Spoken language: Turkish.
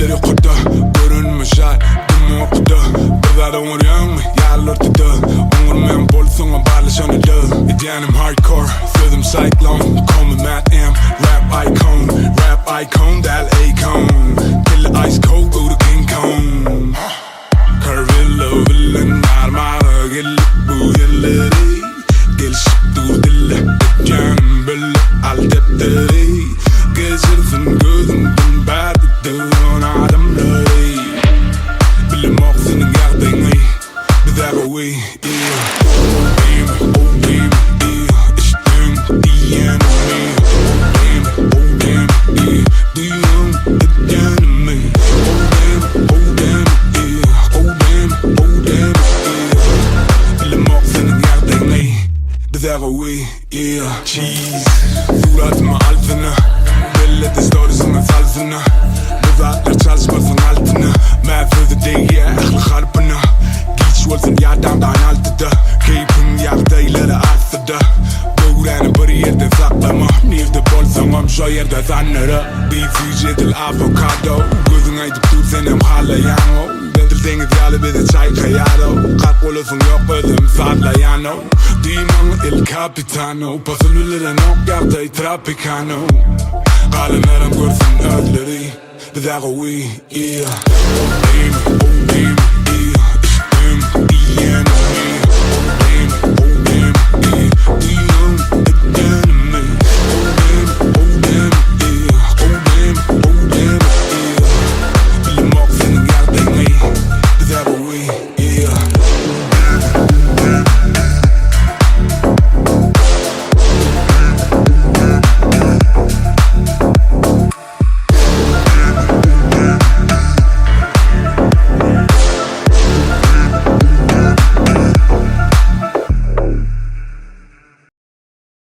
Eller yukarıda görünmüş ay Dümü okudu Bırları uğrayan mı yer ortada Uğurmayan bolsuna barlaşanılı İdenim hardcore Sözüm cyclone Call me Mad M Rap icon Rap icon Del icon Killer ice cold Go to King Kong Karvilla villan Narmara gelip bu yerleri Gelişip durdilla Dükkan böyle al defteri Geçirsin gözümden Berdidin adamları Bilim ok senin yardımı Bir daha koy Oh baby, yeah İşten diyen mi Oh damn, yeah Duyum eden mi Oh damn, yeah Oh damn, yeah Bilim ok senin yardımı Bir daha koy Cheese Suratımı altına Belli de stories'ın salsına Buzaklar çalışmasın altına Mahfızı değil aklı harpına Geç olsun yardımdan altıda Keyfim yardayları arsada Buğranı bir yerde saklama Nerede bolsam şu yerde sanırı Bir fücedil avokado Gözün aydıp dur senem halayan o Deniz yalı bize çay kayado Kalk olursun yok özüm sallayan o Diman el capitano Pasılülere nok yaptay tropicano Kalınlarım görsün özleri Bir daha koy, yeah Oh baby,